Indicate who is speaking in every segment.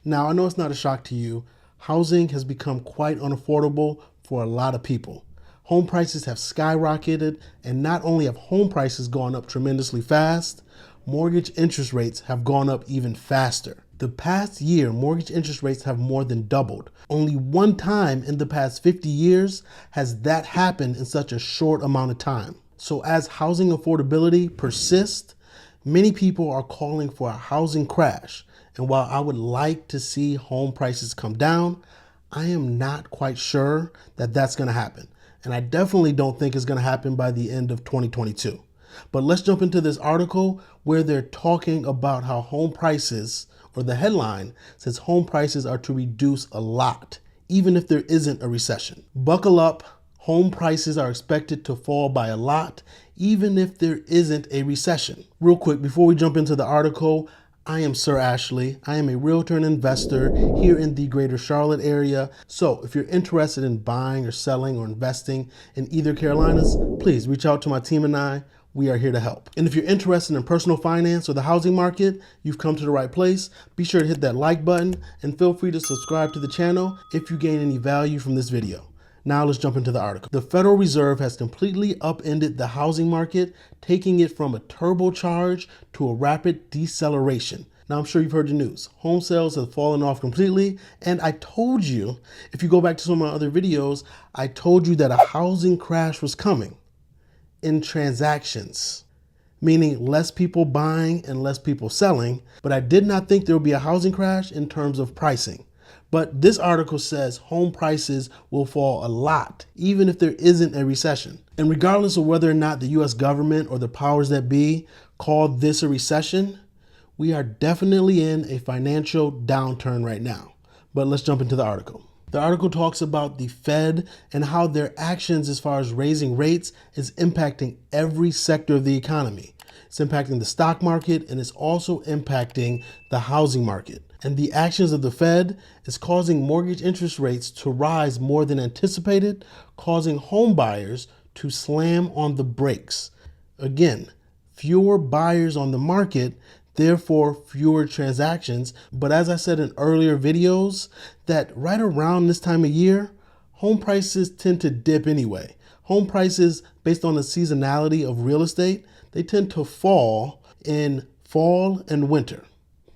Speaker 1: Now, I know it's not a shock to you. Housing has become quite unaffordable for a lot of people. Home prices have skyrocketed, and not only have home prices gone up tremendously fast, mortgage interest rates have gone up even faster. The past year, mortgage interest rates have more than doubled. Only one time in the past 50 years has that happened in such a short amount of time. So as housing affordability persists, many people are calling for a housing crash. And while I would like to see home prices come down, I am not quite sure that that's going to happen. And I definitely don't think it's going to happen by the end of 2022. But let's jump into this article where they're talking about how home prices, or the headline says home prices are to reduce a lot, even if there isn't a recession. Buckle up, home prices are expected to fall by a lot, even if there isn't a recession. Real quick, before we jump into the article, I am Sir Ashley. I am a realtor and investor here in the greater Charlotte area. So if you're interested in buying or selling or investing in either Carolinas, please reach out to my team and I. We are here to help. And if you're interested in personal finance or the housing market, you've come to the right place. Be sure to hit that like button and feel free to subscribe to the channel if you gain any value from this video. Now let's jump into the article. The Federal Reserve has completely upended the housing market, taking it from a turbocharge to a rapid deceleration. Now I'm sure you've heard the news. Home sales have fallen off completely. And I told you, if you go back to some of my other videos, I told you that a housing crash was coming in transactions, meaning less people buying and less people selling. But I did not think there would be a housing crash in terms of pricing. But this article says home prices will fall a lot, even if there isn't a recession. And regardless of whether or not the US government or the powers that be call this a recession, we are definitely in a financial downturn right now. But let's jump into the article. The article talks about the Fed and how their actions as far as raising rates is impacting every sector of the economy. It's impacting the stock market, and it's also impacting the housing market. And the actions of the Fed is causing mortgage interest rates to rise more than anticipated, causing home buyers to slam on the brakes. Again, fewer buyers on the market, therefore fewer transactions. But as I said in earlier videos, that right around this time of year, home prices tend to dip anyway. Home prices, based on the seasonality of real estate, they tend to fall in fall and winter.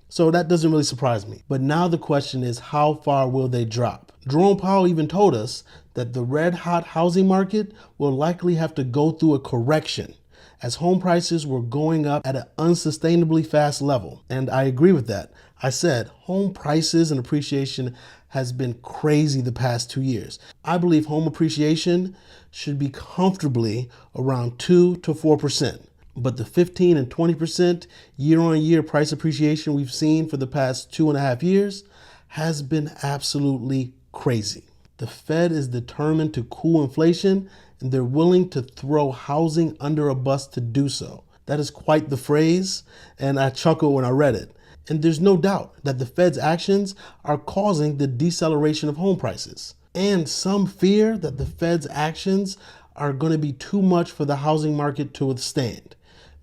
Speaker 1: So that doesn't really surprise me. But now the question is, how far will they drop? Jerome Powell even told us that the red hot housing market will likely have to go through a correction, as home prices were going up at an unsustainably fast level. And I agree with that. I said home prices and appreciation has been crazy the past 2 years. I believe home appreciation should be comfortably around 2 to 4%. But the 15 and 20% year-on-year price appreciation we've seen for the past 2.5 years has been absolutely crazy. The Fed is determined to cool inflation, and they're willing to throw housing under a bus to do so. That is quite the phrase, and I chuckled when I read it. And there's no doubt that the Fed's actions are causing the deceleration of home prices. And some fear that the Fed's actions are going to be too much for the housing market to withstand,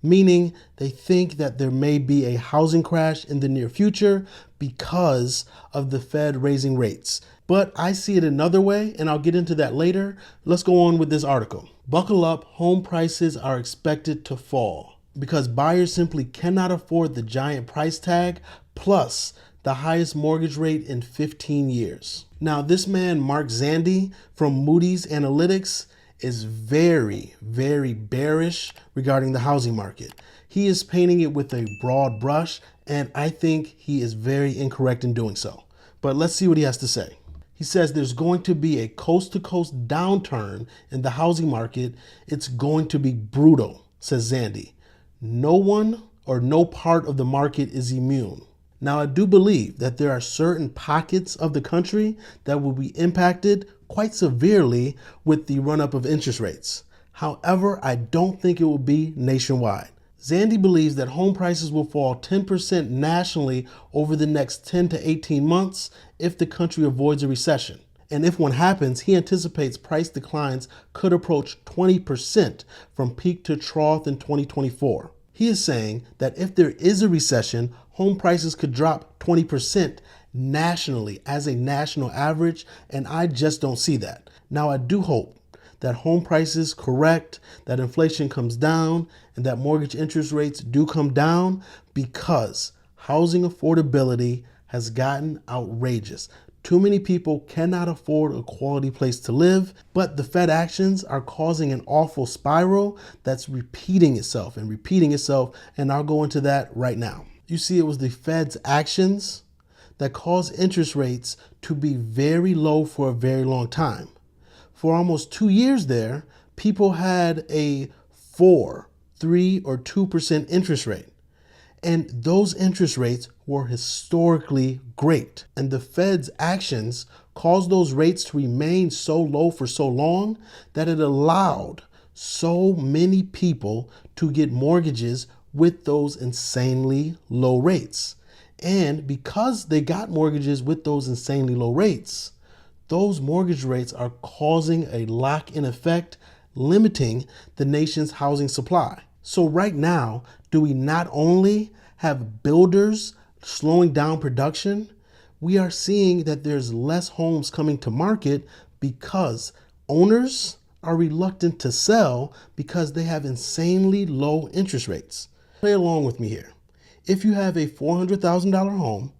Speaker 1: meaning they think that there may be a housing crash in the near future because of the Fed raising rates. But I see it another way, and I'll get into that later. Let's go on with this article. Buckle up, home prices are expected to fall because buyers simply cannot afford the giant price tag plus the highest mortgage rate in 15 years. Now, this man, Mark Zandi from Moody's Analytics, is very, very bearish regarding the housing market. He is painting it with a broad brush, and I think he is very incorrect in doing so. But let's see what he has to say. He says there's going to be a coast-to-coast downturn in the housing market. It's going to be brutal, says Zandi. No one or no part of the market is immune. Now, I do believe that there are certain pockets of the country that will be impacted quite severely with the run-up of interest rates. However, I don't think it will be nationwide. Zandi believes that home prices will fall 10% nationally over the next 10 to 18 months if the country avoids a recession. And if one happens, he anticipates price declines could approach 20% from peak to trough in 2024. He is saying that if there is a recession, home prices could drop 20% nationally as a national average, and I just don't see that. Now, I do hope that home prices correct, that inflation comes down, and that mortgage interest rates do come down, because housing affordability has gotten outrageous. Too many people cannot afford a quality place to live, but the Fed actions are causing an awful spiral that's repeating itself and repeating itself, and I'll go into that right now. You see, it was the Fed's actions that caused interest rates to be very low for a very long time. For almost 2 years there, people had a 4, 3, or 2% interest rate. And those interest rates were historically great. And the Fed's actions caused those rates to remain so low for so long that it allowed so many people to get mortgages with those insanely low rates. And because they got mortgages with those insanely low rates, those mortgage rates are causing a lock-in effect, limiting the nation's housing supply. So right now, do we not only have builders slowing down production, we are seeing that there's less homes coming to market because owners are reluctant to sell because they have insanely low interest rates. Play along with me here. If you have a $400,000 home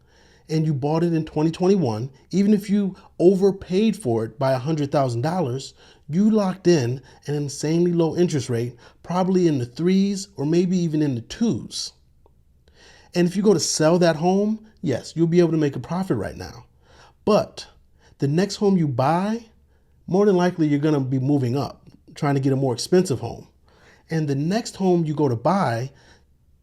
Speaker 1: and you bought it in 2021, even if you overpaid for it by $100,000, you locked in an insanely low interest rate, probably in the 3s or maybe even in the 2s. And if you go to sell that home, yes, you'll be able to make a profit right now. But the next home you buy, more than likely you're going to be moving up, trying to get a more expensive home. And the next home you go to buy,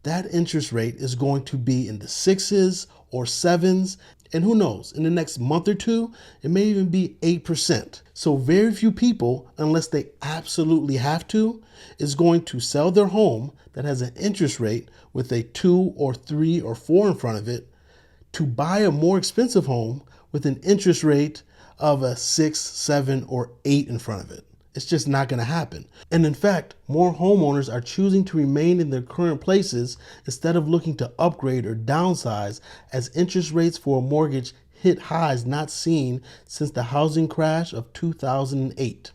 Speaker 1: that interest rate is going to be in the 6s or 7s. And who knows, in the next month or two, it may even be 8%. So very few people, unless they absolutely have to, is going to sell their home that has an interest rate with a 2 or 3 or 4 in front of it to buy a more expensive home with an interest rate of a 6, 7, or 8 in front of it. It's just not going to happen. And in fact, more homeowners are choosing to remain in their current places instead of looking to upgrade or downsize, as interest rates for a mortgage hit highs not seen since the housing crash of 2008.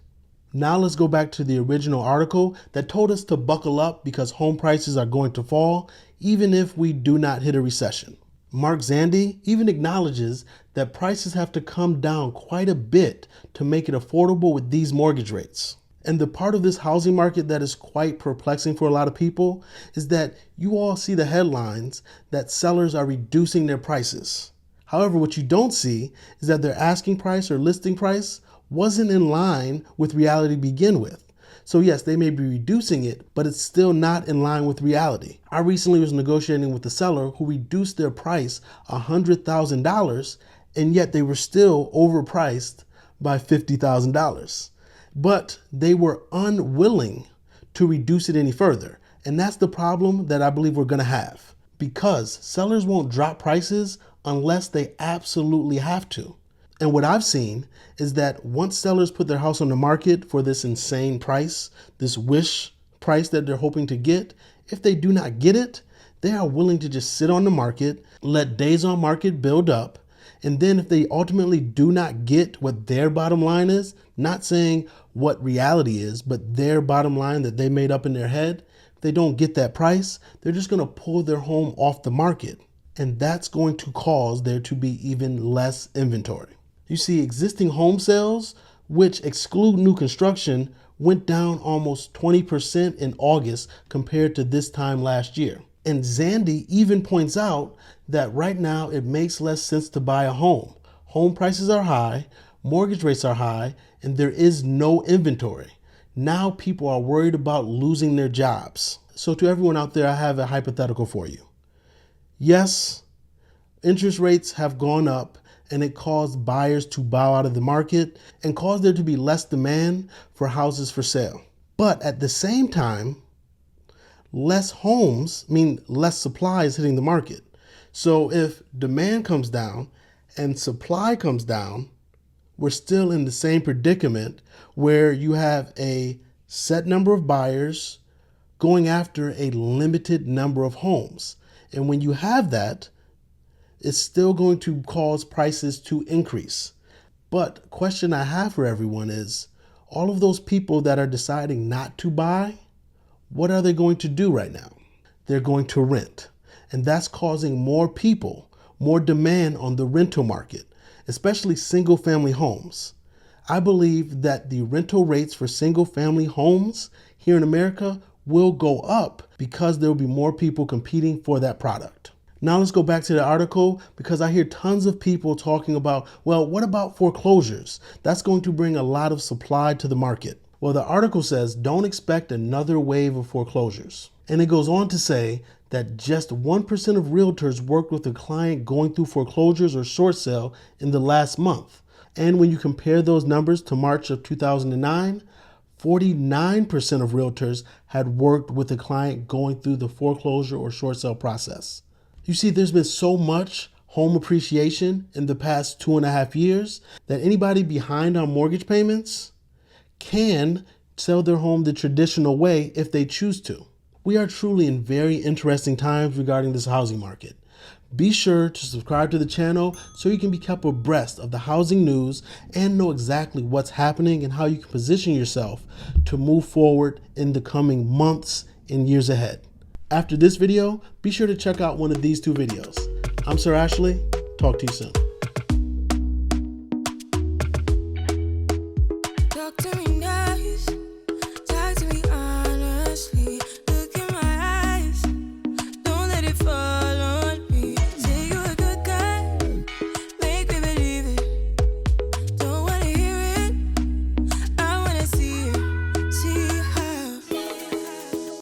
Speaker 1: Now let's go back to the original article that told us to buckle up because home prices are going to fall even if we do not hit a recession. Mark Zandi even acknowledges that prices have to come down quite a bit to make it affordable with these mortgage rates. And the part of this housing market that is quite perplexing for a lot of people is that you all see the headlines that sellers are reducing their prices. However, what you don't see is that their asking price or listing price wasn't in line with reality to begin with. So yes, they may be reducing it, but it's still not in line with reality. I recently was negotiating with a seller who reduced their price $100,000, and yet they were still overpriced by $50,000. But they were unwilling to reduce it any further. And that's the problem that I believe we're going to have, because sellers won't drop prices unless they absolutely have to. And what I've seen is that once sellers put their house on the market for this insane price, this wish price that they're hoping to get, if they do not get it, they are willing to just sit on the market, let days on market build up. And then if they ultimately do not get what their bottom line is, not saying what reality is, but their bottom line that they made up in their head, if they don't get that price, they're just going to pull their home off the market. And that's going to cause there to be even less inventory. You see, existing home sales, which exclude new construction, went down almost 20% in August compared to this time last year. And Zandi even points out that right now it makes less sense to buy a home. Home prices are high, mortgage rates are high, and there is no inventory. Now people are worried about losing their jobs. So to everyone out there, I have a hypothetical for you. Yes, interest rates have gone up, and it caused buyers to bow out of the market and caused there to be less demand for houses for sale. But at the same time, less homes mean less supply is hitting the market. So if demand comes down and supply comes down, we're still in the same predicament where you have a set number of buyers going after a limited number of homes. And when you have that, it's still going to cause prices to increase. But question I have for everyone is, all of those people that are deciding not to buy, what are they going to do right now? They're going to rent. And that's causing more people, more demand on the rental market, especially single family homes. I believe that the rental rates for single family homes here in America will go up because there will be more people competing for that product. Now let's go back to the article, because I hear tons of people talking about, well, what about foreclosures? That's going to bring a lot of supply to the market. Well, the article says don't expect another wave of foreclosures. And it goes on to say that just 1% of realtors worked with a client going through foreclosures or short sale in the last month. And when you compare those numbers to March of 2009, 49% of realtors had worked with a client going through the foreclosure or short sale process. You see, there's been so much home appreciation in the past 2.5 years that anybody behind on mortgage payments can sell their home the traditional way if they choose to. We are truly in very interesting times regarding this housing market. Be sure to subscribe to the channel so you can be kept abreast of the housing news and know exactly what's happening and how you can position yourself to move forward in the coming months and years ahead. After this video, be sure to check out one of these two videos. I'm Sir Ashley. Talk to you soon.